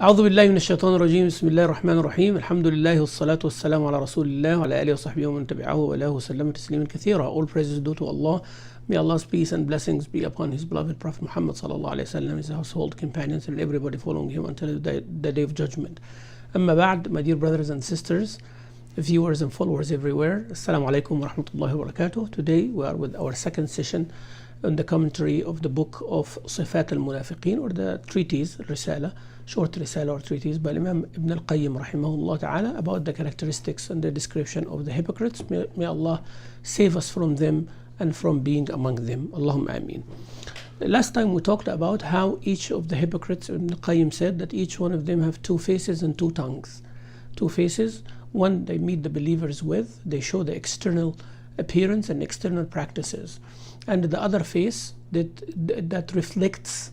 أعوذ بالله من الشيطان الرجيم. بسم الله الرحمن الرحيم. الحمد لله والصلاة والسلام على رسول الله وعلى آله وصحبه ومن تبعه وله وسلم تسليما كثيرا. All praises due to Allah. May Allah's peace and blessings be upon His beloved Prophet Muhammad sallallahu alaihi wasallam, his household companions, and everybody following him until the day of judgment. Amma ba'd, my dear brothers and sisters, viewers and followers everywhere. Assalamu alaikum wa rahmatullahi wa barakatuh. Today we are with our second session on the commentary of the book of Sifat al-Munāfiqīn, or the treatise, Risala, short Risala or treatise by Imam Ibn al-Qayyim rahimahullah ta'ala, about the characteristics and the description of the hypocrites. May Allah save us from them and from being among them. Allahumma ameen. Last time we talked about how each of the hypocrites, Ibn al-Qayyim said that each one of them have two faces and two tongues. Two faces, one they meet the believers with, they show the external appearance and external practices, and the other face that reflects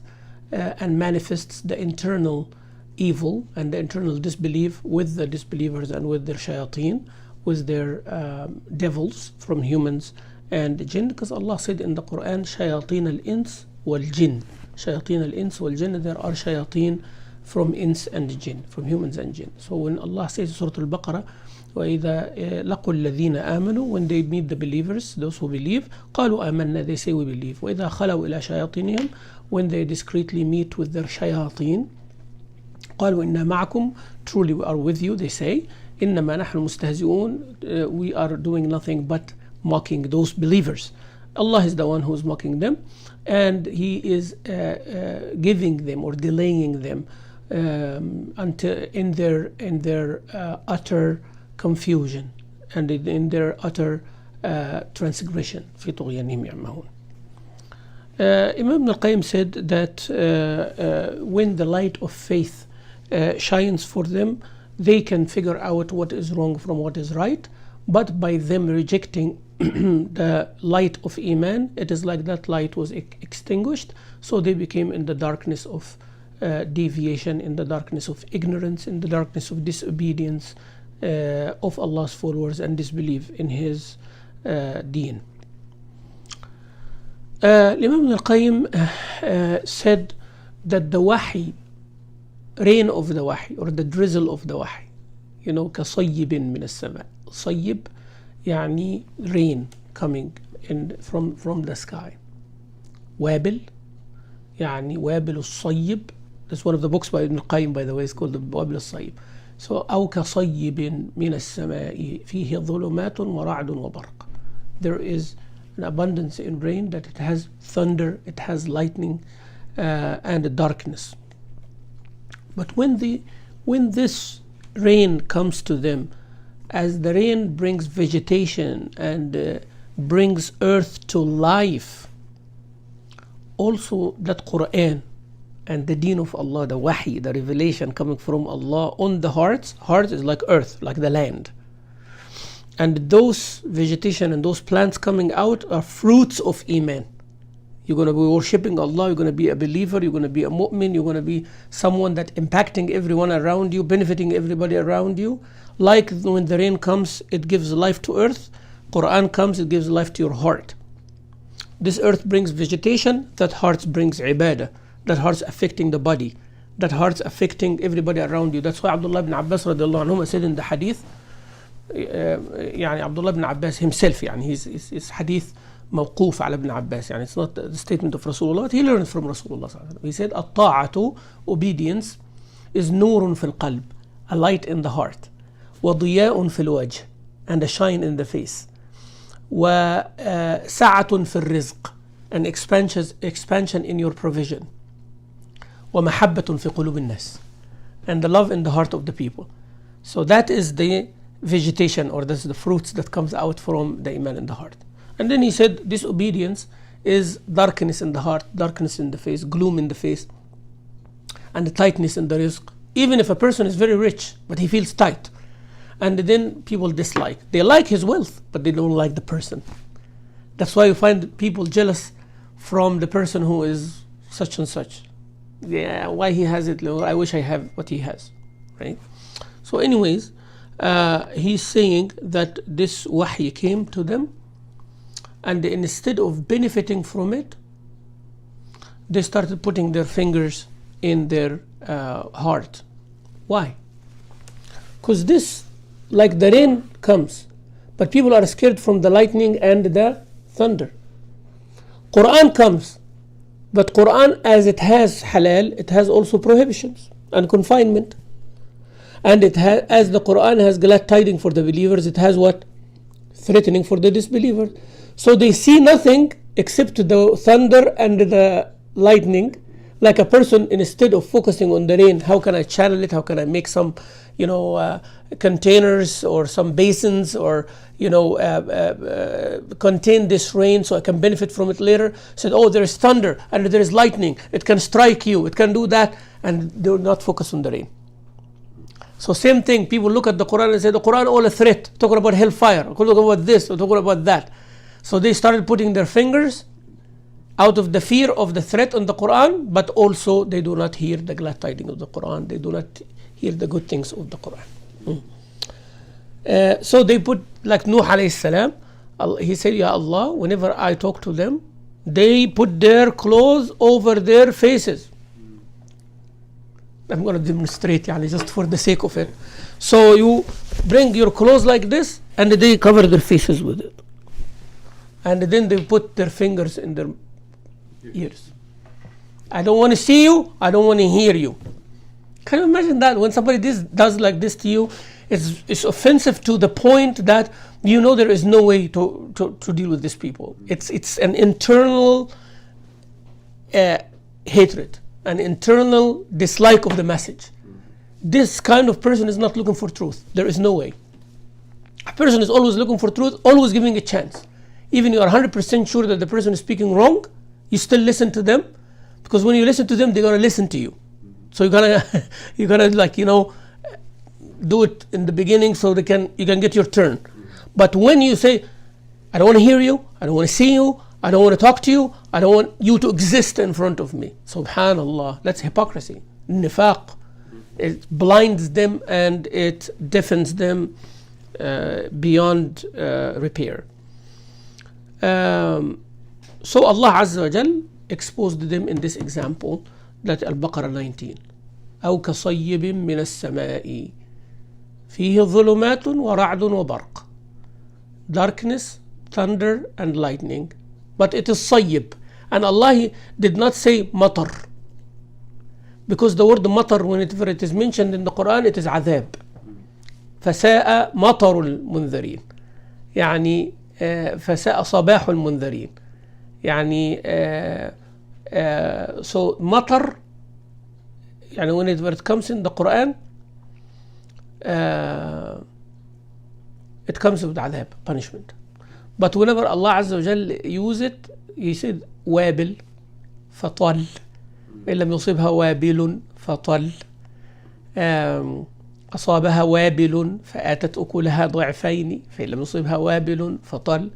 and manifests the internal evil and the internal disbelief with the disbelievers and with their shayateen, with their devils from humans and jinn, because Allah said in the Quran, shayateen al-ins wal-jinn. Shayateen al-ins wal-jinn, there are shayateen from ins and jinn, from humans and jinn. So when Allah says Surah Al-Baqarah, وَإِذَا لَقُوا الَّذِينَ آمَنُوا, when they meet the believers, those who believe, قَالُوا آمَنَّا, they say we believe. وَإِذَا خَلَوْا إِلَى شَيَاطِينِهِمْ, when they discreetly meet with their shayateen, قَالُوا إِنَّا مَعَكُمْ, truly we are with you, they say. إِنَّمَا نَحْنُ مُسْتَهْزِئُونَ, we are doing nothing but mocking those believers. Allah is the one who is mocking them, and He is giving them or delaying them until in their utter confusion and in their utter transgression. في طغيانهم يعمهون. Imam al-Qayyim said that when the light of faith shines for them, they can figure out what is wrong from what is right, but by them rejecting the light of Iman, it is like that light was extinguished, so they became in the darkness of deviation, in the darkness of ignorance, in the darkness of disobedience of Allah's followers and disbelief in His deen. Imam al-Qayyim said that the wahi, rain of the wahi, or the drizzle of the wahi, كصيب من السماء. صيب يعني rain coming in from the sky. وابل يعني وابل الصيب. That's one of the books by Ibn al-Qayyim, by the way, it's called the وابل الصيب. So أو كصيب من السماء فيه ظلمات ورعد وبرق. There is an abundance in rain, that it has thunder, it has lightning and darkness. But when this rain comes to them, as the rain brings vegetation and brings earth to life, also that Quran and the deen of Allah, the wahi, the revelation coming from Allah on the heart is like earth, like the land. And those vegetation and those plants coming out are fruits of Iman. You're going to be worshipping Allah, you're going to be a believer, you're going to be a mu'min, you're going to be someone that impacting everyone around you, benefiting everybody around you. Like when the rain comes, it gives life to earth. Quran comes, it gives life to your heart. This earth brings vegetation, that heart brings ibadah. That heart's affecting the body. That heart's affecting everybody around you. That's why Abdullah ibn Abbas radiallahu anhu said in the hadith, يعني Abdullah ibn Abbas himself, يعني his hadith موقوف على ابن عباس, يعني it's not the statement of Rasulullah, but he learned from Rasulullah. He said, الطاعة, obedience, is نور في القلب, a light in the heart, وضياء في الوجه, and a shine in the face, وسعة في الرزق, an expansion in your provision, ومحبة في قلوب الناس, and the love in the heart of the people. So that is the vegetation, or that's the fruits that comes out from the iman in the heart. And then he said disobedience is darkness in the heart, darkness in the face, gloom in the face, and the tightness in the rizq. Even if a person is very rich, but he feels tight, and then people dislike. They like his wealth, but they don't like the person. That's why you find people jealous from the person who is such and such. Yeah, why he has it? I wish I have what he has, right? So anyways, he's saying that this wahi came to them, and instead of benefiting from it, they started putting their fingers in their heart Why? Because this, like the rain comes, but people are scared from the lightning and the thunder. Quran comes, but Quran, as it has halal, it has also prohibitions and confinement. And it has, as the Quran has glad tidings for the believers, it has what? Threatening for the disbelievers. So they see nothing except the thunder and the lightning. Like a person, instead of focusing on the rain, how can I channel it? How can I make some, containers or some basins, or contain this rain so I can benefit from it later? Said, oh, there is thunder and there is lightning. It can strike you. It can do that, and they will not focus on the rain. So same thing. People look at the Quran and say the Quran all a threat, talking about hellfire, talking about this, or talking about that. So they started putting their fingers out of the fear of the threat on the Quran, but also they do not hear the glad tidings of the Quran. They do not hear the good things of the Quran. So they put, like Nuh alayhi salam, he said, Ya Allah, whenever I talk to them, they put their clothes over their faces. I'm going to demonstrate, just for the sake of it. So you bring your clothes like this, and they cover their faces with it. And then they put their fingers in their ears. I don't want to see you. I don't want to hear you. Can you imagine that? When somebody does like this to you, it's offensive to the point that there is no way to deal with these people. It's an internal hatred, an internal dislike of the message. This kind of person is not looking for truth. There is no way. A person is always looking for truth, always giving a chance. Even you are 100% sure that the person is speaking wrong, you still listen to them, because when you listen to them, they're gonna listen to you. So you're gonna do it in the beginning so you can get your turn. But when you say, I don't want to hear you, I don't want to see you, I don't want to talk to you, I don't want you to exist in front of me. Subhanallah, that's hypocrisy. Nifaq. It blinds them and it deafens them beyond repair. So Allah Azza wa Jal exposed them in this example, that Al-Baqarah 19. أو كصيب من السماء فيه ظلمات ورعد وبرق. Darkness, thunder and lightning. But it is صيب. And Allah did not say matar. Because the word matar, whenever it is mentioned in the Quran, it is عذاب. فساء مطر المنذرين. يعني فساء صباح المنذرين. يعني so matar, whenever it comes in the Quran, it comes with عذاب, punishment. But whenever Allah Azza wa Jal use it, He said وابل فطل إن لم يصبها وابل فطل أصابها وابل فآتت أكلها ضعفين فإن لم يصبها وابل فطل.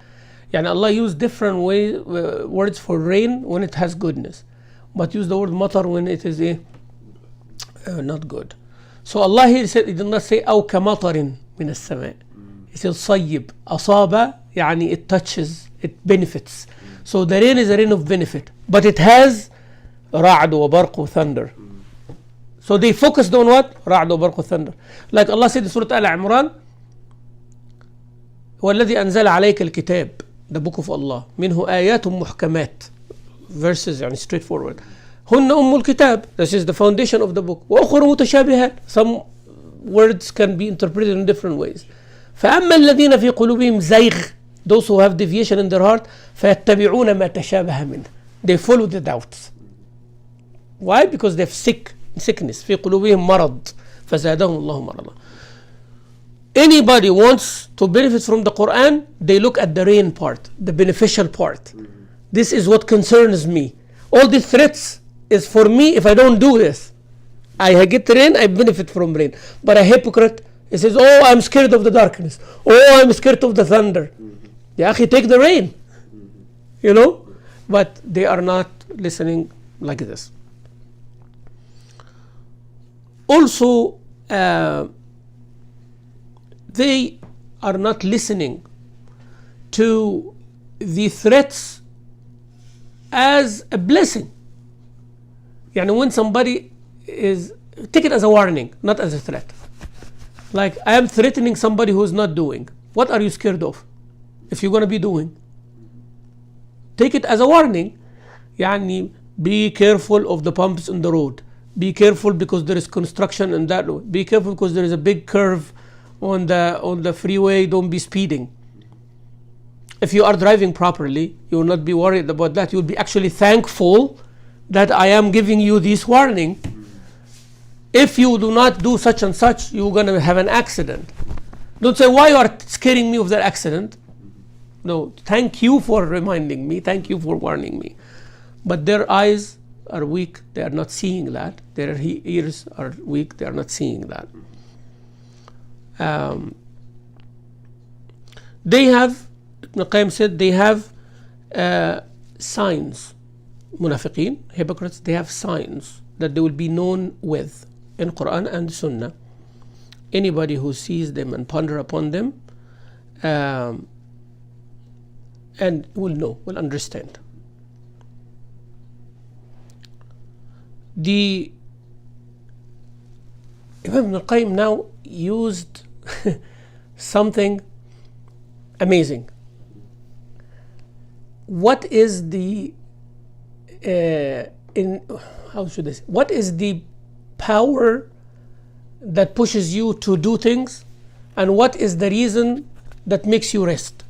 Allah used different words for rain when it has goodness, but use the word matar when it is not good. So Allah here said, He did not say أو كمطر من السماء. He said صيب. أصاب it touches, it benefits. So the rain is a rain of benefit, but it has رعد وبرق وthunder. So they focused on what? رعد وبرق وthunder. Like Allah said in Surah Al-Imran, هو الذي أنزل عليك الكتاب, the book of Allah, منه آيات محكمات, verses straightforward. هن أم الكتاب, this is the foundation of the book. وأخر متشابهات, some words can be interpreted in different ways. فأما الذين في قلوبهم زيغ, those who have deviation in their heart, فيتبعون ما تشابه منه, they follow the doubts. Why? Because they have sickness. في قلوبهم مرض فزادهم الله مرضا. Anybody wants to benefit from the Quran, they look at the rain part, the beneficial part. This is what concerns me. All these threats is for me if I don't do this. I get rain, I benefit from rain. But a hypocrite, he says, oh, I'm scared of the darkness. Oh, I'm scared of the thunder. Ya akhi, take the rain. But they are not listening like this. Also, they are not listening to the threats as a blessing. When somebody is take it as a warning, not as a threat. Like, I am threatening somebody who is not doing. What are you scared of if you're going to be doing? Take it as a warning. يعني, be careful of the bumps in the road. Be careful because there is construction in that road. Be careful because there is a big curve on the freeway. Don't be speeding. If you are driving properly, you will not be worried about that. You will be actually thankful that I am giving you this warning. If you do not do such and such, you're going to have an accident. Don't say, why you are scaring me of that accident? No, thank you for reminding me. Thank you for warning me. But their eyes are weak. They are not seeing that. Their ears are weak. They are not seeing that. They have, Ibn Qayyim said, they have signs. Munāfiqīn, hypocrites, they have signs that they will be known with in Quran and Sunnah. Anybody who sees them and ponder upon them and will know, will understand. The Imam Ibn Qayyim now used something amazing. What is the what is the power that pushes you to do things, and what is the reason that makes you rest?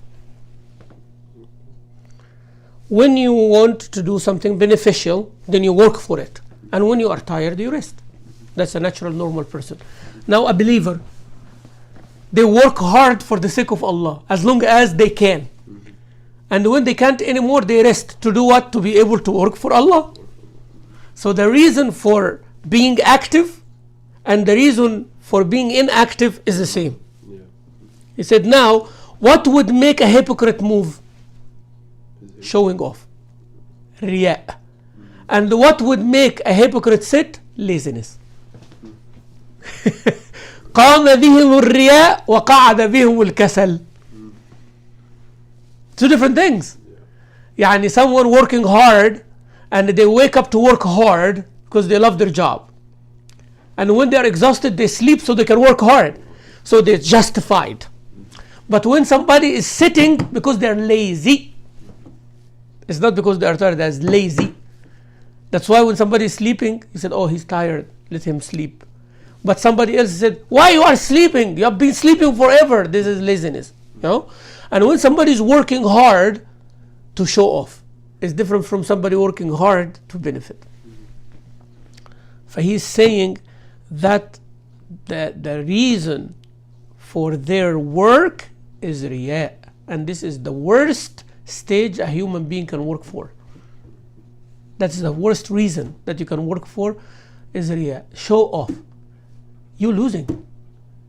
When you want to do something beneficial, then you work for it, and when you are tired, you rest. That's a natural, normal person. Now, a believer, they work hard for the sake of Allah as long as they can. And when they can't anymore, they rest. To do what? To be able to work for Allah. So the reason for being active and the reason for being inactive is the same. Yeah. He said, now, what would make a hypocrite move? Showing off. Riya. And what would make a hypocrite sit? Laziness. قام بهم الرياء وقعد بهم الكسل. Two different things. يعني someone working hard and they wake up to work hard because they love their job. And when they are exhausted, they sleep so they can work hard. So they're justified. But when somebody is sitting because they're lazy, it's not because they are tired, they're lazy. That's why when somebody is sleeping, he said, oh, he's tired, let him sleep. But somebody else said, why you are sleeping? You have been sleeping forever. This is laziness. You know? And when somebody is working hard to show off, it's different from somebody working hard to benefit. So he's saying that the reason for their work is riya. And this is the worst stage a human being can work for. That's the worst reason that you can work for is riya. Show off. You're losing.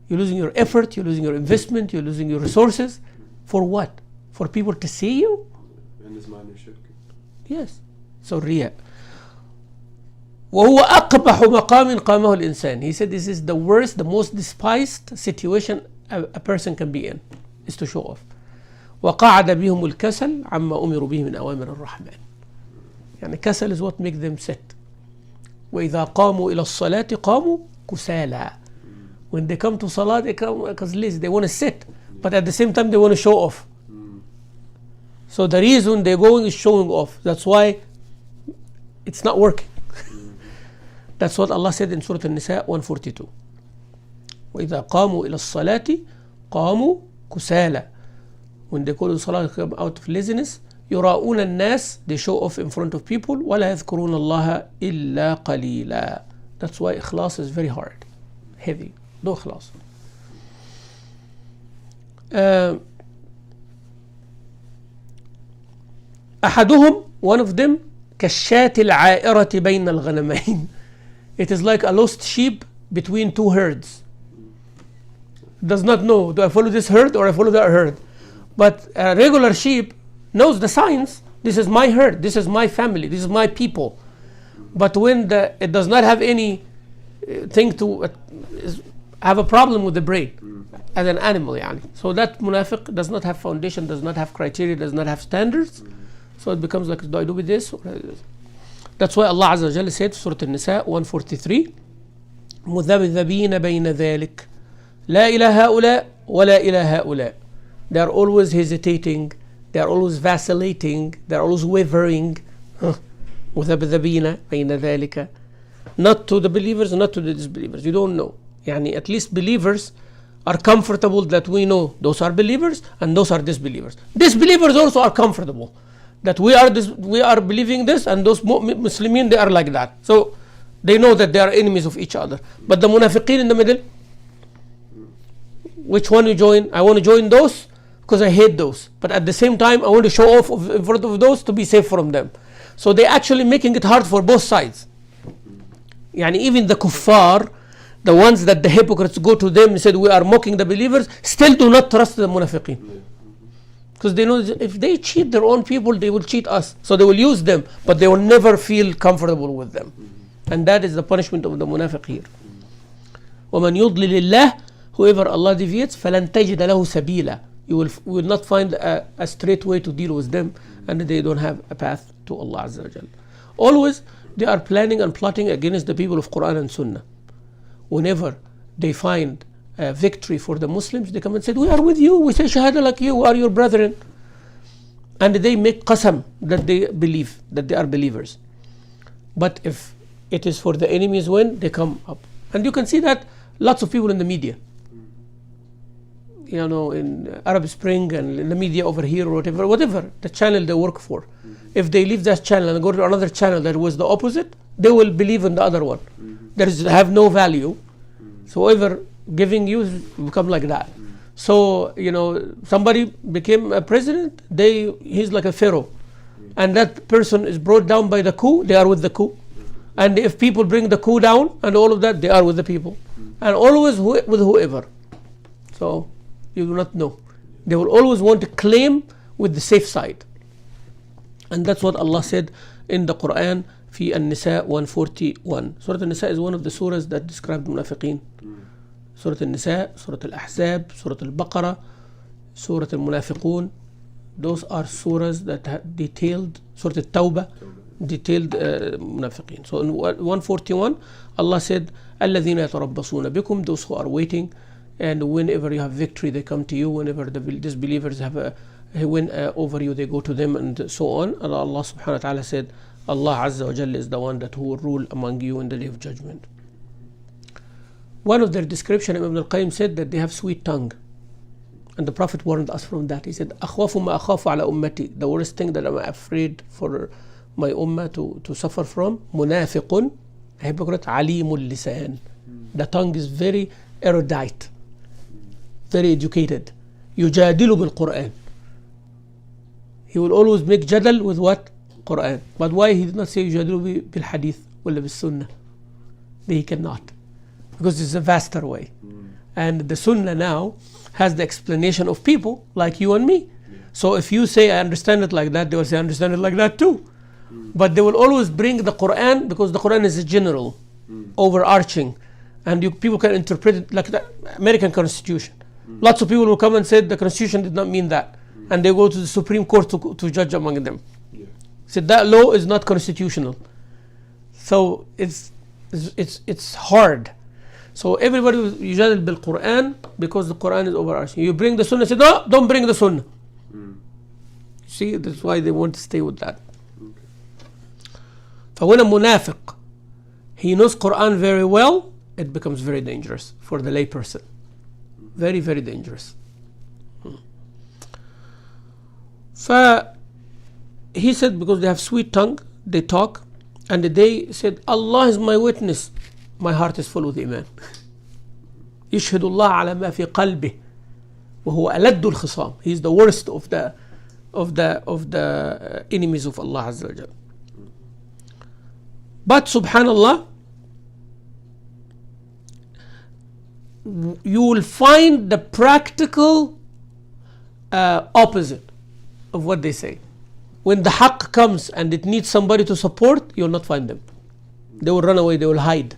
You're losing your effort, you're losing your investment, you're losing your resources. For what? For people to see you? Yes. So riya. وهو أقبح مقام قامه الإنسان. He said this is the worst, the most despised situation a person can be in, is to show off. وقعد بهم الكسل عما أمروا به من أوامر الرحمن. يعني كسل is what makes them sit. وإذا قاموا إلى الصلاة قاموا كسالى. When they come to salah, they come because lazy. They want to sit, but at the same time they want to show off. So the reason they're going is showing off. That's why it's not working. That's what Allah said in Surah An-Nisa 142. وإذا قاموا إلى الصلاة قاموا كسالى. When they go to salah, they come out of laziness. يراؤون الناس, they show off in front of people. ولا يذكرون الله إلا قليلا. That's why ikhlas is very hard, heavy. No ikhlas. أحدهم, one of them, كالشاة العائرة بين الغنمين. It is like a lost sheep between two herds. Does not know, do I follow this herd or I follow that herd? But a regular sheep knows the signs. This is my herd, this is my family, this is my people. But when it does not have any thing to have a problem with the brain as an animal. يعني. So that munafiq does not have foundation, does not have criteria, does not have standards. So it becomes like, do I do with this? That's why Allah Azza wa Jalla said, Surah An-Nisa 143, مذبذبين بين ذلك لا إلى هؤلاء ولا إلى هؤلاء. They are always hesitating, they are always vacillating, they are always wavering. مذبذبين بين ذلك. Not to the believers, not to the disbelievers. You don't know. يعني at least believers are comfortable that we know those are believers and those are disbelievers. Disbelievers also are comfortable that we are believing this, and those Muslimin, they are like that. So they know that they are enemies of each other. But the Munāfiqīn in the middle, which one you join? I want to join those because I hate those. But at the same time, I want to show off in front of those to be safe from them. So they actually making it hard for both sides. Yani even the kuffar, the ones that the hypocrites go to them and said we are mocking the believers, still do not trust the Munāfiqīn. Because they know if they cheat their own people, they will cheat us. So they will use them, but they will never feel comfortable with them. And that is the punishment of the munafiq here. وَمَنْ يُضْلِلِ اللَّهِ, whoever Allah deviates, فَلَنْ تَجِدَ لَهُ سَبِيلًا, you will not find a straight way to deal with them, and they don't have a path to Allah Azza wa Jal. Always they are planning and plotting against the people of Quran and Sunnah. Whenever they find a victory for the Muslims, they come and say, we are with you, we say shahada like you, we are your brethren. And they make qasam that they believe, that they are believers. But if it is for the enemy's win, they come up. And you can see that lots of people in the media, you know, in Arab Spring and in the media over here or whatever the channel they work for. If they leave that channel and go to another channel that was the opposite, they will believe in the other one. There is have no value. So whoever giving you become like that. So, you know, somebody became a president, he's like a pharaoh. And that person is brought down by the coup, they are with the coup. And if people bring the coup down and all of that, they are with the people. And always with whoever. So you do not know. They will always want to claim with the safe side. And that's what Allah said in the Quran, في النساء 141. Surah An-Nisa is one of the surahs that describe Munāfiqīn. Surah An-Nisa, Surah Al-Ahzab, Surah Al-Baqarah, Surah Al-Munāfiqūn. Those are surahs that have detailed, Surah Al-Tawbah, detailed Munāfiqīn. So in 141, Allah said, الَّذِينَ يَتَرَبَّصُونَ بِكُمْ, those who are waiting, and whenever you have victory, they come to you. Whenever the disbelievers have a win over you, they go to them, and so on. And Allah subhanahu wa ta'ala said, Allah Azza wa Jalla is the one that who will rule among you in the day of judgment. One of their description, Ibn al-Qayyim said that they have sweet tongue. And the Prophet warned us from that. He said, أَخْوَفُ مَا أَخَافُ عَلَى أُمَّتِي, the worst thing that I'm afraid for my ummah to suffer from, munafiqun, a hypocrite, alimul lisan. The tongue is very erudite, very educated. يُجَادِلُ بِالْقُرْآنِ, he will always make jadal with what? Quran. But why he did not say يُجَادِلُ بِالْحَدِيث وَلَا بِالسُنَّةِ? He cannot, because it's a vaster way. And the Sunnah now has the explanation of people like you and me. So if you say I understand it like that, they will say I understand it like that too. But they will always bring the Quran, because the Quran is a general, overarching, and people can interpret it like the American Constitution. Lots of people will come and say the Constitution did not mean that, and they go to the Supreme Court to judge among them. So that law is not constitutional. So it's hard. So everybody will yujadil bil Quran because the Quran is overarching. You bring the Sunnah, say no, don't bring the Sunnah. See, that's why they want to stay with that. So when a munafiq, he knows Quran very well, it becomes very dangerous for the layperson. Very, very dangerous. So he said, because they have sweet tongue, they talk, and they said, Allah is my witness, my heart is full with iman. يشهد الله على ما في قلبه وهو ألد الخصام. He is the worst of the enemies of Allah Azza wa Jal. But subhanallah, you will find the practical opposite of what they say. When the haqq comes and it needs somebody to support, you will not find them. They will run away, they will hide.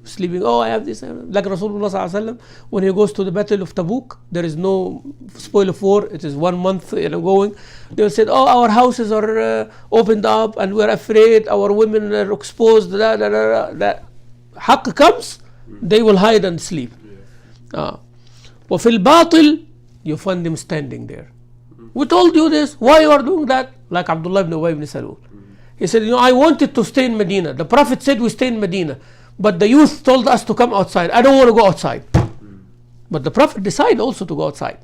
Sleeping, oh, I have this. Like Rasulullah sallallahu alaihi wasallam, when he goes to the battle of Tabuk, there is no spoil of war, it is 1 month going. They will say, oh, our houses are opened up and we are afraid, our women are exposed. That haqq comes, They will hide and sleep. وفي الباطل, you find them standing there. We told you this, why you are doing that? Like Abdullah ibn Ubay ibn Salul. He said, I wanted to stay in Medina. The Prophet said we stay in Medina. But the youth told us to come outside. I don't want to go outside. But the Prophet decided also to go outside.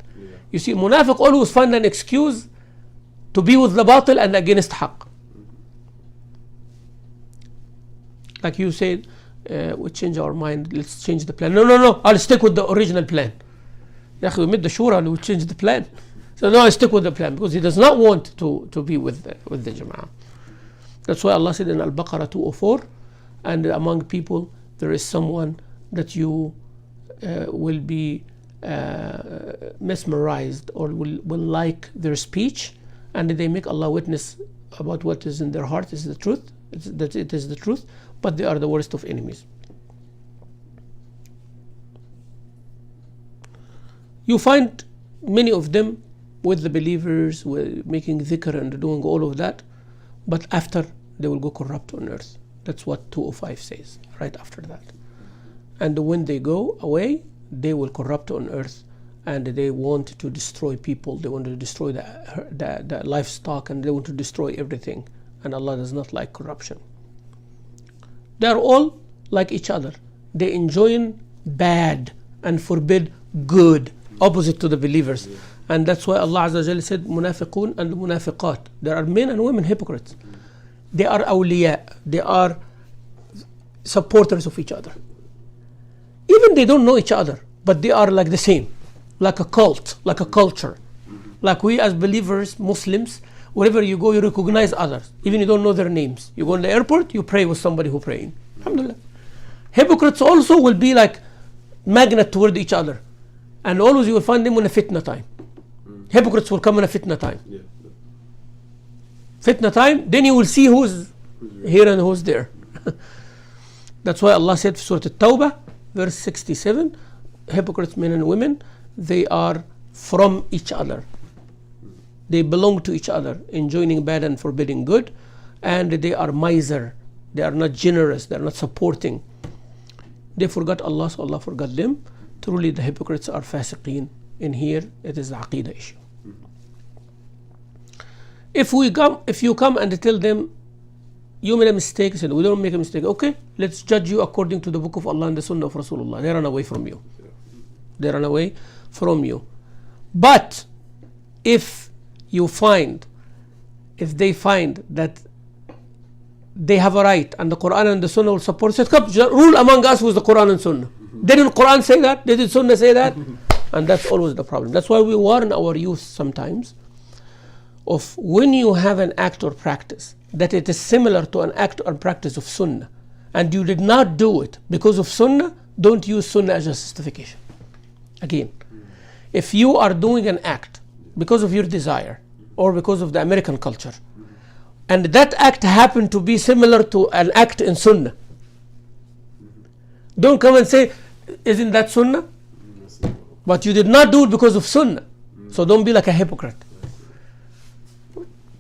You see, Munafiq always find an excuse to be with the batil and against haqq. Like you said, we change our mind, let's change the plan. No, I'll stick with the original plan. We made the shura and we change the plan. So no, I stick with the plan because he does not want to be with the Jama'ah. That's why Allah said in Al-Baqarah 204, and among people there is someone that you will be mesmerized or will like their speech, and they make Allah witness about what is in their heart is the truth, that it is the truth, but they are the worst of enemies. You find many of them with the believers, making dhikr and doing all of that, but after they will go corrupt on earth. That's what 205 says, right after that. And when they go away, they will corrupt on earth, and they want to destroy people, they want to destroy the livestock, and they want to destroy everything. And Allah does not like corruption. They are all like each other. They enjoy bad and forbid good, opposite to the believers. And that's why Allah Azza wa Jalla said Munāfiqīn and Munāfiqāt. There are men and women hypocrites. They are awliya. They are supporters of each other. Even they don't know each other, but they are like the same, like a cult, like a culture. Like we as believers, Muslims, wherever you go, you recognize others, even you don't know their names. You go in the airport, you pray with somebody who praying. Alhamdulillah. Hypocrites also will be like magnet toward each other, and always you will find them in a fitna time. Hypocrites will come in a fitna time. Fitna time, then you will see who's here and who's there. That's why Allah said, Surah At-Tawbah, verse 67, hypocrites, men and women, they are from each other. They belong to each other, enjoining bad and forbidding good, and they are miser. They are not generous. They are not supporting. They forgot Allah, so Allah forgot them. Truly, the hypocrites are fasiqeen. In here, it is the aqidah issue. If you come and tell them, you made a mistake, said, we don't make a mistake. Okay, let's judge you according to the book of Allah and the Sunnah of Rasulullah. They run away from you. They run away from you. But if they find that they have a right and the Quran and the Sunnah will support it, come rule among us with the Quran and Sunnah. Didn't Quran say that? Didn't Sunnah say that? And that's always the problem. That's why we warn our youth sometimes of when you have an act or practice that it is similar to an act or practice of Sunnah and you did not do it because of Sunnah, don't use Sunnah as a justification. Again, if you are doing an act because of your desire or because of the American culture, and that act happened to be similar to an act in Sunnah, don't come and say, isn't that Sunnah? But you did not do it because of Sunnah. So don't be like a hypocrite.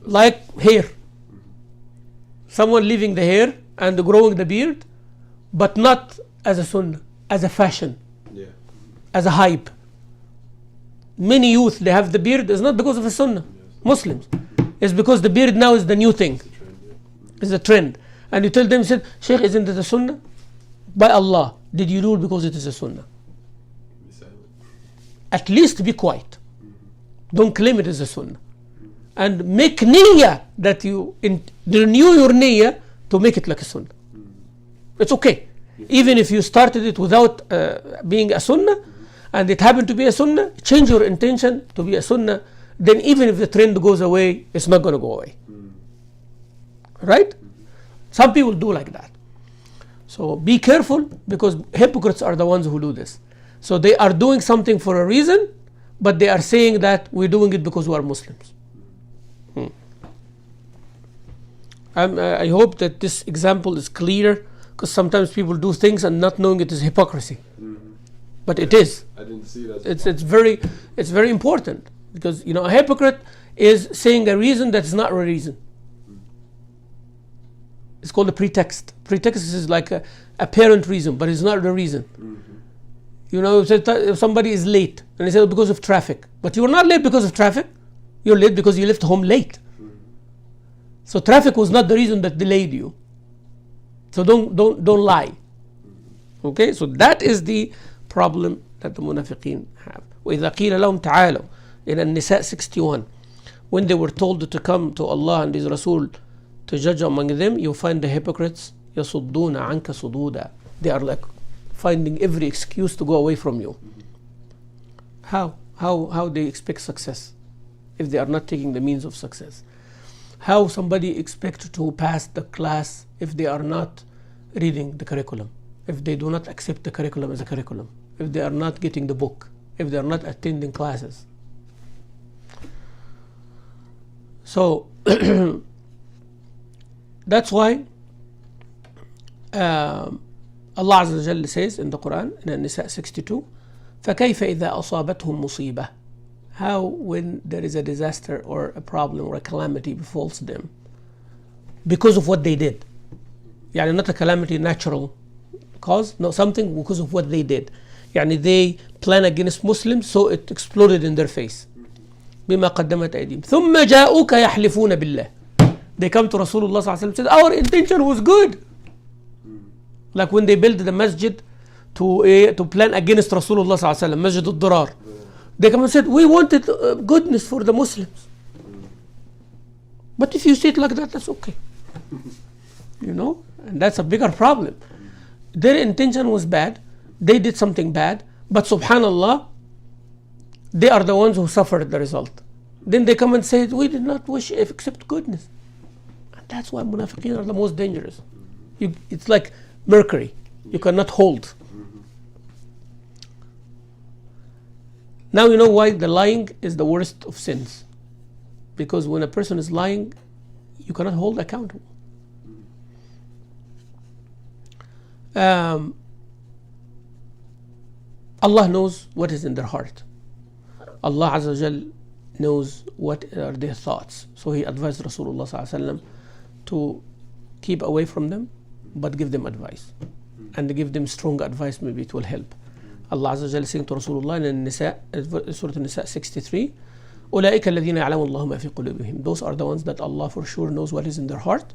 Like hair. Someone leaving the hair and growing the beard, but not as a Sunnah, as a fashion, as a hype. Many youth, they have the beard, it's not because of a Sunnah. Muslims. It's because the beard now is the new thing. It's a trend. And you tell them, said, Shaykh, isn't it a Sunnah? By Allah, did you do it because it is a Sunnah? At least be quiet. Don't claim it is a Sunnah. And make niyyah that you renew your niyyah to make it like a Sunnah. It's okay. Even if you started it without being a Sunnah, and it happened to be a Sunnah, change your intention to be a Sunnah. Then even if the trend goes away, it's not going to go away. Right? Some people do like that. So be careful, because hypocrites are the ones who do this. So they are doing something for a reason, but they are saying that we're doing it because we are Muslims. I hope that this example is clear, because sometimes people do things and not knowing it is hypocrisy. But it is. I didn't see that. It's very important, because a hypocrite is saying a reason that is not a reason. It's called a pretext. Pretext is like apparent reason, but it's not the reason. You know, if somebody is late and they say because of traffic, but you are not late because of traffic. You're late because you left home late. So traffic was not the reason that delayed you. So don't lie. Okay, so that is the problem that the Munāfiqīn have. وَإِذَا قِيلَ لَهُمْ تَعَالَوْا in An-Nisa 61, when they were told to come to Allah and His Rasul to judge among them, you find the hypocrites يَصُدُّونَ عَنْكَ صُدُودًا. They are like finding every excuse to go away from you. How they expect success if they are not taking the means of success? How somebody expect to pass the class if they are not reading the curriculum, if they do not accept the curriculum as a curriculum, if they are not getting the book, if they are not attending classes? So that's why Allah Azza wa Jalla says in the Quran in An-Nisa 62, فَكَيْفَ إِذَا أَصَابَتْهُمْ مُصِيبَةٌ. How when there is a disaster or a problem or a calamity befalls them because of what they did. Yani not a calamity natural cause, no, something because of what they did. Yani they plan against Muslims, so it exploded in their face. بما قدمت أيديهم ثم جاءوك يحلفون بالله. They come to Rasulullah sallallahu alaihi wasallam and said, our intention was good. Like when they built the masjid to plan against Rasulullah sallallahu alaihi wasallam, Masjid al-Dirar. They come and said, we wanted goodness for the Muslims. But if you say it like that, that's okay. You know, and that's a bigger problem. Their intention was bad. They did something bad. But subhanallah, they are the ones who suffered the result. Then they come and say, we did not wish except goodness. And that's why Munāfiqīn are the most dangerous. It's like mercury. You cannot hold. Now you know why the lying is the worst of sins. Because when a person is lying, you cannot hold accountable. Allah knows what is in their heart. Allah Azza wa Jal knows what are their thoughts. So He advised Rasulullah sallallahu alaihi wasallam to keep away from them, but give them advice. And give them strong advice, maybe it will help. Allah Azza wa Jalla saying to Rasulullah in Surah An-Nisa 63, أُولَٰئِكَ الَّذِينَ يَعْلَمُ اللَّهُ مَا فِي قُلُوبِهِمْ. Those are the ones that Allah for sure knows what is in their heart.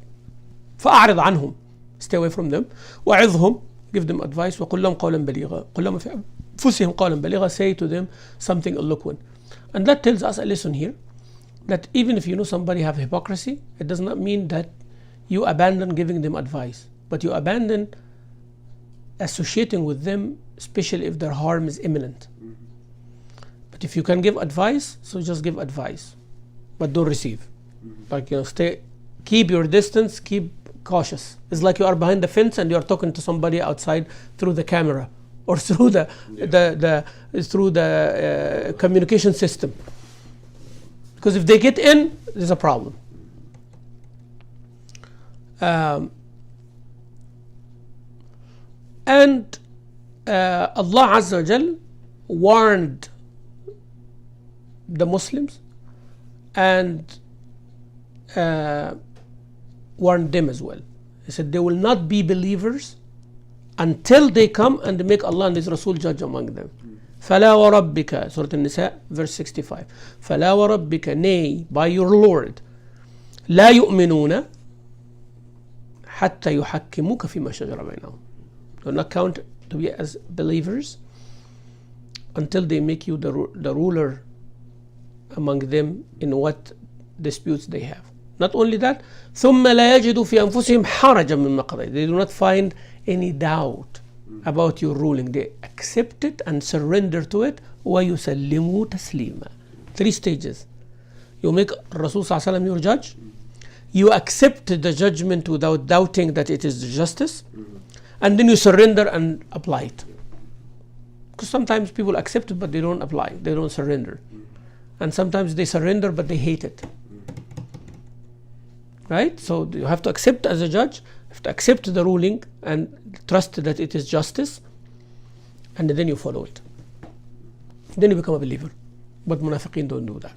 فَأَعْرِضْ عَنْهُمْ. Stay away from them. وَعِظْهُمْ. Give them advice. وَقُلْ لَهُمْ قَوْلًا بَلِيغًا. قُلْ لَهُمْ فِي أَنفُسِهِمْ قَوْلًا بَلِيغًا. Say to them something eloquent. And that tells us a lesson here, that even if you know somebody have hypocrisy, it does not mean that you abandon giving them advice, but you abandon associating with them, especially if their harm is imminent. But if you can give advice, so just give advice, but don't receive. Like, you know, keep your distance, keep cautious. It's like you are behind the fence and you are talking to somebody outside through the camera or through the communication system. Because if they get in, there's a problem. And Allah Azza wa Jal warned the Muslims and warned them as well. He said they will not be believers until they come and make Allah and His Rasul judge among them. فَلَا وَرَبِّكَ Surah An-Nisa verse 65. فَلَا وَرَبِّكَ Nay, by your Lord, لَا يُؤْمِنُونَ حَتَّى يُحَكِّمُوكَ فِيمَا شَجَرَ بَيْنَهُم. Do not count to be as believers until they make you the ruler among them in what disputes they have. Not only that, ثُمَّ لَا يَجِدُوا فِي أَنفُسِهِمْ حَرَجًا مِّمَّا قَضَيْتَ. They do not find any doubt about your ruling. They accept it and surrender to it. وَيُسَلِّمُوا تَسْلِيمًا. 3 stages. You make Rasul sallallahu alaihi wasallam your judge. You accept the judgment without doubting that it is justice. And then you surrender and apply it. Because sometimes people accept it but they don't apply, they don't surrender. And sometimes they surrender but they hate it. Right? So you have to accept as a judge, you have to accept the ruling and trust that it is justice, and then you follow it. Then you become a believer. But Munāfiqīn don't do that.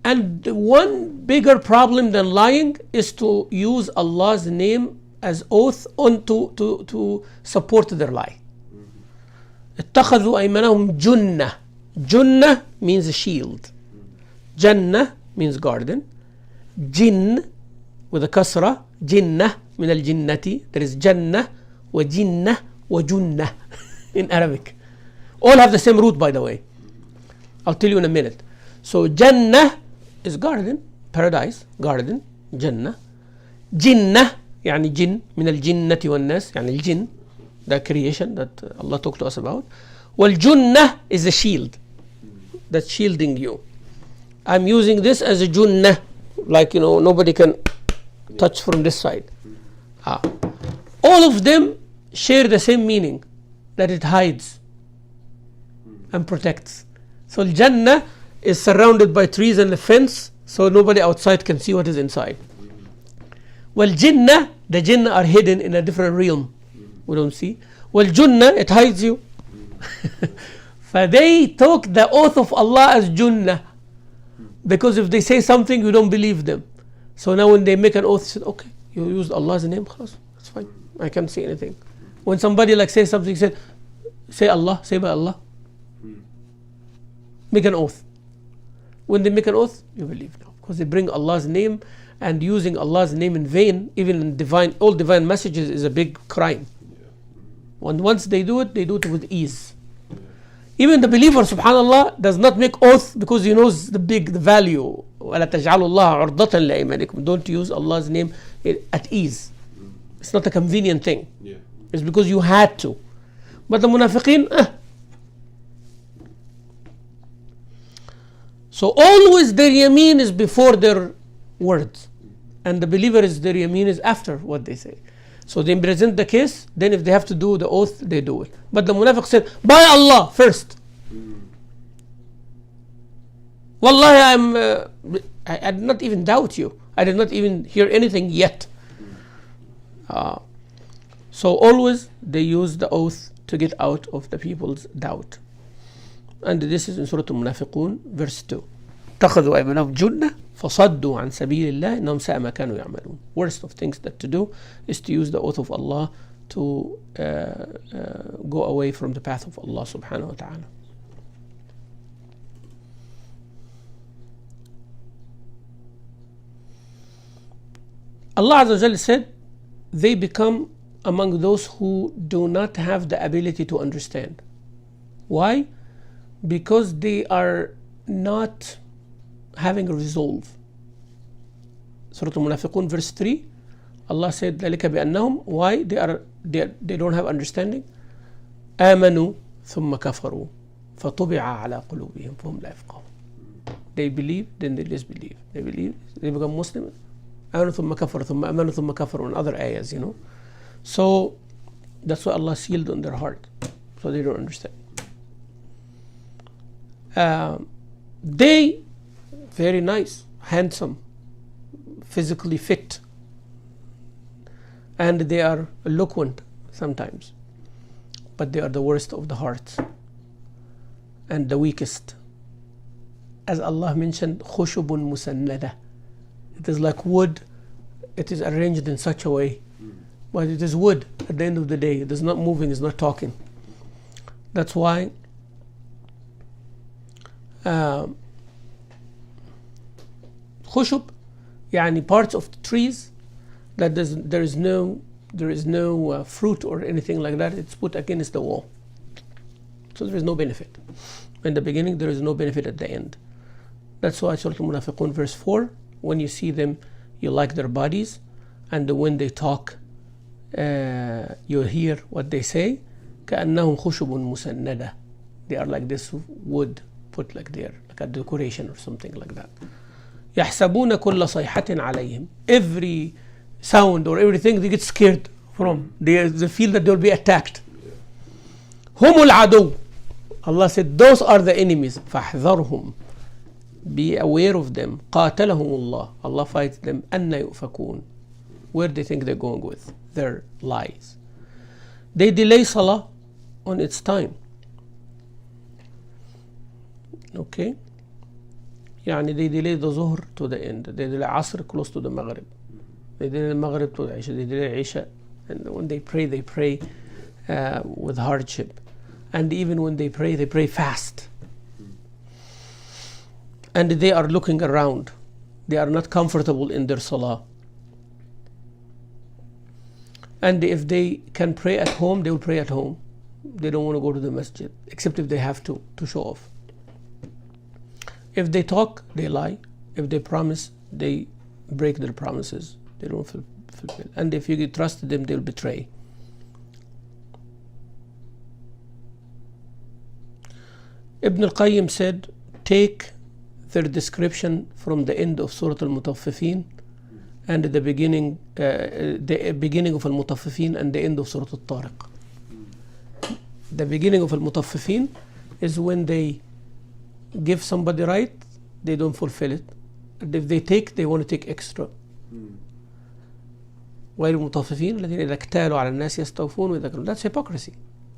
And one bigger problem than lying is to use Allah's name as oath on to support their lie. اتخذوا أيمانهم جنة. Junnah means a shield. Jannah means garden. Jinn with a kasra. Jinnah من الجنة. There is Jannah وجنة وجنة in Arabic. All have the same root, by the way. I'll tell you in a minute. So Jannah is garden, paradise, garden, Jannah. Jinnah يعني جن من الجنة والناس يعني الجن, the creation that Allah talked to us about. والجنة is a shield that's shielding you. I'm using this as a junnah, like nobody can touch from this side. All of them share the same meaning, that it hides and protects. So Jannah is surrounded by trees and a fence, so nobody outside can see what is inside. Well, Jinnah, the Jinn are hidden in a different realm. We don't see. Well, Junnah, it hides you. So they took the oath of Allah as Junnah, because if they say something, you don't believe them. So now when they make an oath, they said, okay, you used Allah's name, khalas, that's fine. I can't say anything. When somebody says something, said, say Allah, say by Allah. Make an oath. When they make an oath, you believe now, because they bring Allah's name, and using Allah's name in vain, even in all divine messages, is a big crime. And once they do it with ease. Even the believer, subhanallah, does not make oath because he knows the value. وَلَا تَجْعَلُوا اللَّهَ عُرْضَةً لِأَيْمَانِكُمْ. Don't use Allah's name at ease. It's not a convenient thing. It's because you had to. But the Munāfiqīn, So always their yameen is before their words. And the believer their yameen is after what they say. So they present the case, then if they have to do the oath, they do it. But the Munafiq said, by Allah first. Wallahi, I did not even doubt you. I did not even hear anything yet. So always they use the oath to get out of the people's doubt. And this is in Surah Al-Munāfiqūn, verse 2. اتخذوا أيمانهم جنة فصدوا عن سبيل الله إنهم ساء ما كانوا يعملون. Worst of things that to do is to use the oath of Allah to go away from the path of Allah subhanahu wa ta'ala. Allah Azza wa Jalla said they become among those who do not have the ability to understand. Why? Because they are not having a resolve. Surah Al-Munāfiqūn verse 3, Allah said ذَلِكَ بِأَنَّهُمْ, why? They don't have understanding. آمنوا ثم كفروا فطبع على قلوبهم فهم لا يفقهون. They believe, then they disbelieve. They believe, they become Muslim. آمنوا ثم كفروا ثم آمنوا ثم كفروا, and other ayahs, So that's why Allah sealed on their heart, so they don't understand. They very nice, handsome, physically fit, and they are eloquent sometimes, but they are the worst of the hearts and the weakest. As Allah mentioned, خُشُبٌ مُسَنَّدَةٌ. It is like wood. It is arranged in such a way, but it is wood at the end of the day. It is not moving, it's not talking. That's why خشب يعني parts of the trees that there is no fruit or anything like that. It's put against the wall, so there is no benefit in the beginning, there is no benefit at the end. That's why Surah Al-Munāfiqūn verse 4, when you see them, you like their bodies, and when they talk, you hear what they say. كأنهم خشب مسندة. They are like this wood put like there, like a decoration or something like that. يحسبون كل صيحة عليهم. Every sound or everything they get scared from. They feel that they will be attacked. هم العدو. Allah said those are the enemies. فاحذرهم. Be aware of them. قاتلهم الله. Allah fights them. أن يؤفكون. Where they think they're going with their lies. They delay Salah on its time. Okay, يعني they delay the Zuhr to the end, they delay Asr close to the Maghrib, they delay Maghrib to the Isha, they delay Isha And when they pray with hardship. And even when they pray fast. And they are looking around. They are not comfortable in their salah. And if they can pray at home, they will pray at home. They don't want to go to the masjid, except if they have to show off. If they talk, they lie. If they promise, they break their promises. They don't fulfill. And if you trust them, they'll betray. Ibn al-Qayyim said, take their description from the end of Surah Al-Mutaffifin and the beginning of Al-Mutaffifin and the end of Surah Al-Tariq. The beginning of Al-Mutaffifin is when they give somebody right, they don't fulfill it. And if they take, they want to take extra. وَيْلُ الْمُطَفِّفِينَ الَّذِينَ إِذَا اكْتَالُوا عَلَى النَّاسِ يَسْتَوْفُونَ وَإِذَا كَالُوا. That's hypocrisy.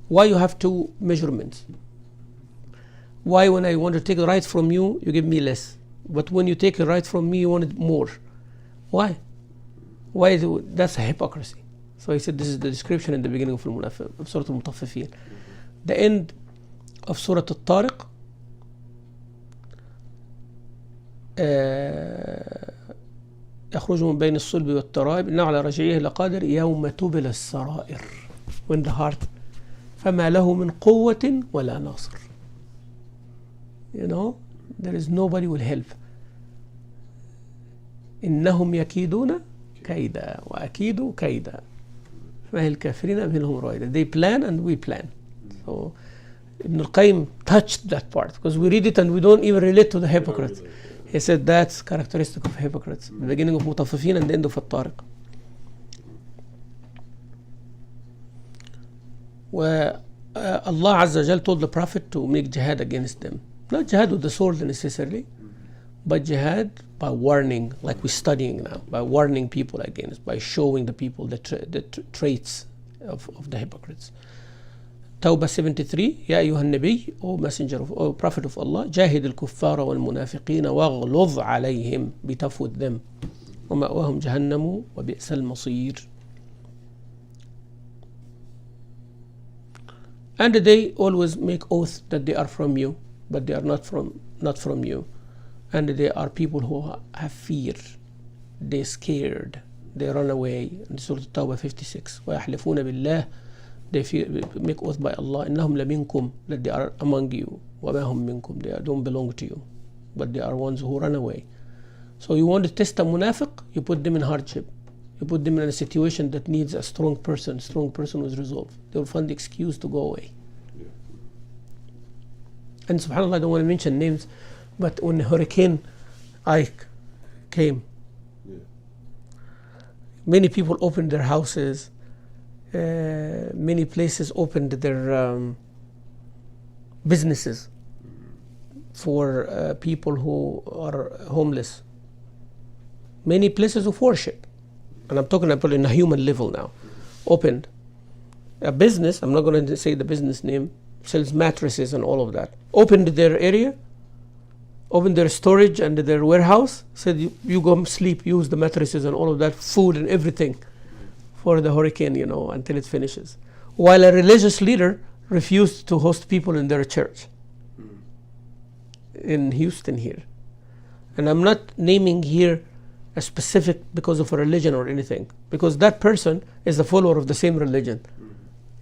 Why you have two measurements? Why when I want to take the right from you, you give me less? But when you take the right from me, you want it more. Why? Why is it? That's a hypocrisy. So he said this is the description in the beginning of Surah Al-Mutaffifin. The end of Surah Al-Tariq, يخرج من بين الصلب والترائب إنه على رجعه لقادر يوم تبلى السرائر. When the heart فما له من قوة ولا ناصر. You know, there is nobody will help. إنهم يكيدون كيدا وأكيد كيدا فهي الكافرين منهم رويدا. They plan and we plan. So Ibn al-Qayyim touched that part because we read it and we don't even relate to the hypocrites. He said that's characteristic of hypocrites. The beginning of Mutaffifin and the end of Al-Tariq. Allah Azza wa Jal told the Prophet to make jihad against them. Not jihad with the sword necessarily, but jihad by warning, like we're studying now, by warning people against, by showing the people the traits of the hypocrites. Tawbah 73, Ya ayyuhan nabi, O messenger of, O prophet of Allah, jahid al-kuffara wal-munafiqina waghluz alayhim, be tough with them. Wa ma'wahum jahannamu wa bi'sal masir. And they always make oath that they are from you, but they are not from you. And they are people who have fear. They're scared. They run away. In Surah Tawbah 56. وَيَحْلِفُونَ بِاللَّهِ. They make oath by Allah. إِنَّهُمْ لَمِنْكُمْ. That they are among you. وَمَا هُمْ مِنْكُمْ. They don't belong to you. But they are ones who run away. So you want to test a munafiq, you put them in hardship. You put them in a situation that needs a strong person with resolve. They will find the excuse to go away. Yeah. And subhanAllah, I don't want to mention names, but when Hurricane Ike came, yeah, many people opened their houses, many places opened their businesses for people who are homeless. Many places of worship, and I'm talking about in a human level now, opened a business. I'm not going to say the business name, sells mattresses and all of that. Opened their area, opened their storage and their warehouse, said you go sleep, use the mattresses and all of that, food and everything for the hurricane, until it finishes. While a religious leader refused to host people in their church in Houston here. And I'm not naming here a specific because of a religion or anything, because that person is a follower of the same religion.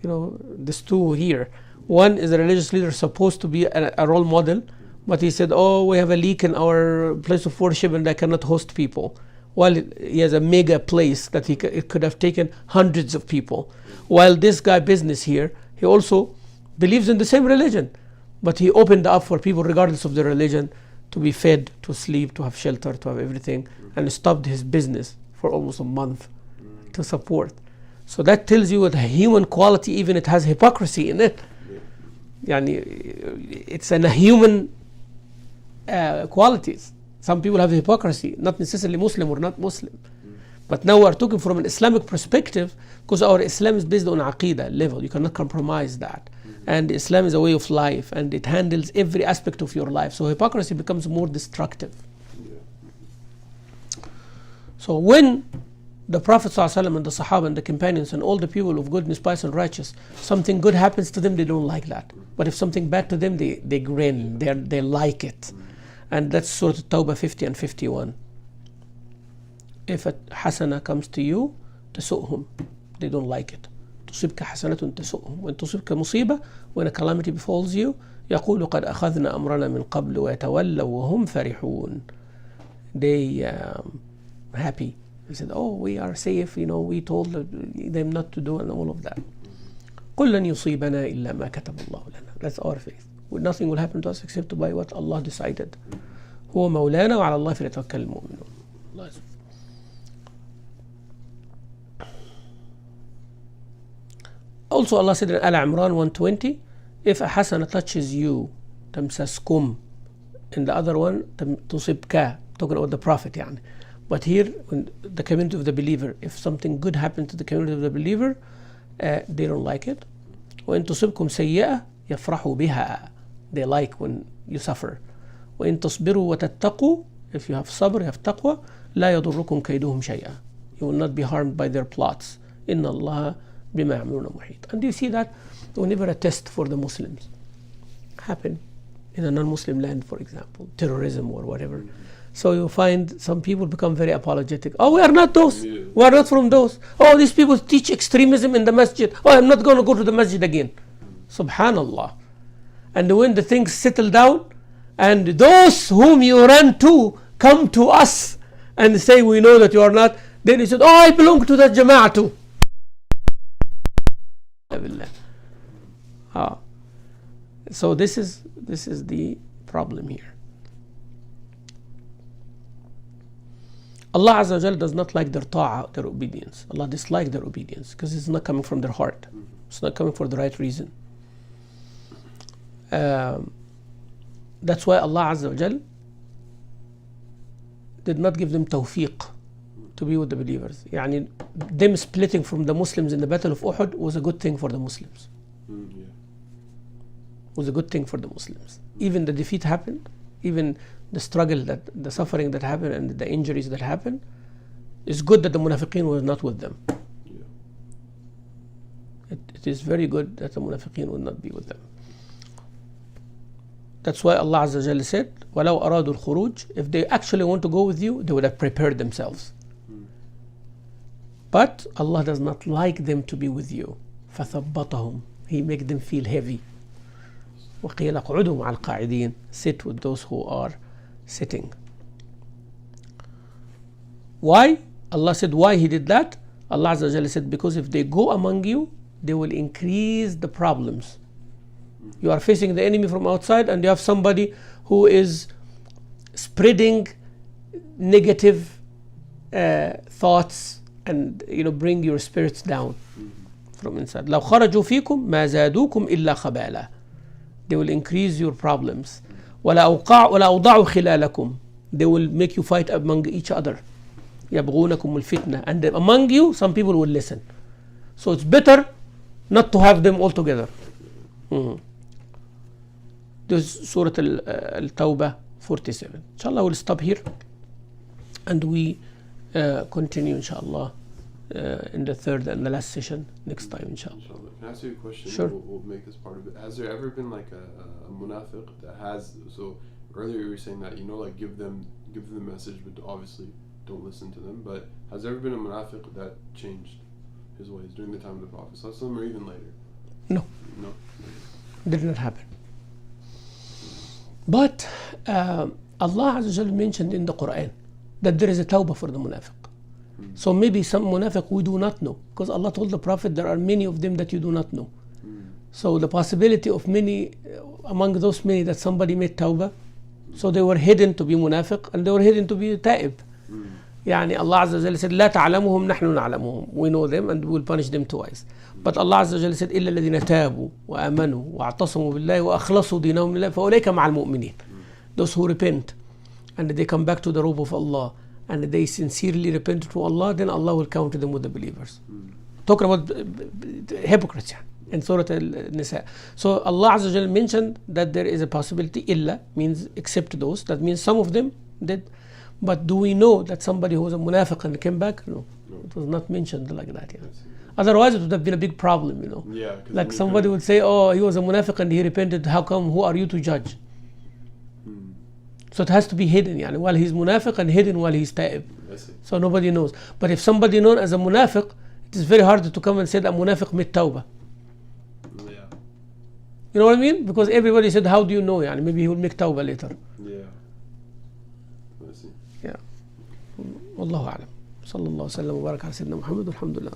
There's two here. One is a religious leader supposed to be a role model, but he said, we have a leak in our place of worship and I cannot host people. While he has a mega place that it could have taken hundreds of people. While this guy business here, he also believes in the same religion, but he opened up for people regardless of their religion to be fed, to sleep, to have shelter, to have everything, and stopped his business for almost a month to support. So that tells you that human quality, even it has hypocrisy in it. It's a human qualities. Some people have hypocrisy, not necessarily Muslim or not Muslim. But now we are talking from an Islamic perspective, because our Islam is based on Aqidah level. You cannot compromise that. And Islam is a way of life, and it handles every aspect of your life. So hypocrisy becomes more destructive. So when the Prophet ﷺ and the Sahaba and the companions and all the people of goodness, pious and righteous, something good happens to them, they don't like that. But if something bad to them, they grin, they like it. And that's Surah At-Tawbah 50 and 51. If a hasana comes to you, تسؤهم, they don't like it. تصبك حسنة تسؤهم. When تصبك مصيبة, when a calamity befalls you, يقول قد أخذنا أمرنا من قبل ويتولوا وهم فرحون. They happy. They said, oh, we are safe, we told them not to do and all of that. قل لن يصيبنا إلا ما كتب الله لنا. That's our faith. Nothing will happen to us except by what Allah decided. هو مولانا وعلى الله فليتوكل المؤمنون. Also Allah said in Al-Imran 120, if a hasana touches you, تمسسكم, and the other one تصبك, talking about the Prophet يعني. But here, when the community of the believer, if something good happens to the community of the believer, they don't like it. وإن تصبكم سيئة يفرحوا بها, they like when you suffer. وإن تصبروا وتتقوا, if you have sabr, you have taqwa, لا يضركم كيدهم شيئا, you will not be harmed by their plots. إن الله بما يعملون محيط. And you see that whenever a test for the Muslims happen in a non-Muslim land, for example, terrorism or whatever, so you find some people become very apologetic. Oh, we are not those. We are not from those. Oh, these people teach extremism in the masjid. Oh, I'm not going to go to the masjid again. Subhanallah. And when the things settle down, and those whom you ran to come to us and say, we know that you are not, then he said, oh, I belong to that jama'ah too. So this is the problem here. Allah Azza wa Jal does not like their ta'ah, their obedience. Allah dislikes their obedience because it's not coming from their heart. It's not coming for the right reason. That's why Allah Azza wa Jal did not give them tawfiq to be with the believers. Yani, them splitting from the Muslims in the Battle of Uhud was a good thing for the Muslims. Was a good thing for the Muslims. Even the defeat happened, even the struggle, the suffering that happened and the injuries that happened, it's good that the Munāfiqīn was not with them. It is very good that the Munāfiqīn will not be with them. That's why Allah Azza wa Jalla said, وَلَوْ أَرَادُوا الْخُرُوجِ, if they actually want to go with you, they would have prepared themselves. But Allah does not like them to be with you. فَثَبَّطَهُمْ, He makes them feel heavy. وَقِيلَ اقْعُدُوا مَعَ الْقَاعِدِينَ, sit with those who are sitting. Why? Allah said why He did that. Allah Azza wa Jalla said, because if they go among you, they will increase the problems. You are facing the enemy from outside and you have somebody who is spreading negative thoughts and bring your spirits down from inside. لو خرجوا فيكم ما زادوكم إلا خبالا, they will increase your problems. ولا أوضعوا خلالكم, they will make you fight among each other. يبغونكم الفتنة, and among you some people will listen. So it's better not to have them all together. This is Surah Al-Tawbah 47. Inshallah, we'll stop here and we continue, inshallah, in the third and the last session next time, inshallah. Can I ask you a question? Sure. We'll make this part of it. Has there ever been like a munafiq that has, so earlier you were saying that, like give them the message, but obviously don't listen to them, but has there ever been a munafiq that changed his ways during the time of the Prophet or even later? No. No? Did not happen. But Allah Azza wa Jalla mentioned in the Quran that there is a tawbah for the munafiq. So maybe some munafiq we do not know, because Allah told the Prophet there are many of them that you do not know. So the possibility of many, among those many, that somebody made tawbah, so they were hidden to be munafiq and they were hidden to be ta'ib. Yani Allah Azza wa Jalla said, لا تعلمهم نحن نعلمهم, we know them and we will punish them twice. But Allah Azza wa Jalla said, إلا الذين تابوا وآمنوا واعتصموا بالله وأخلصوا دينهم لله فأولئك مع المؤمنين. Those who repent and they come back to the robe of Allah and they sincerely repent to Allah, then Allah will count them with the believers. Talking about hypocrites in Surah Al-Nisa. So Allah Azza wa Jalla mentioned that there is a possibility, illa means except those, that means some of them did. But do we know that somebody who was a munafiq and came back? No. it was not mentioned like that. I see. Otherwise, it would have been a big problem, Yeah. 'Cause Like then you somebody could- would say, oh, he was a munafiq and he repented. How come? Who are you to judge? Hmm. So it has to be hidden. While he's munafiq and hidden while he's ta'ib. I see. So nobody knows. But if somebody known as a munafiq, it is very hard to come and say that munafiq made tawbah. Yeah. You know what I mean? Because everybody said, how do you know? Maybe he will make tawbah later. Yeah. I see. Yeah. Wallahu a'lam. صلى الله وسلم وبارك على سيدنا محمد والحمد لله.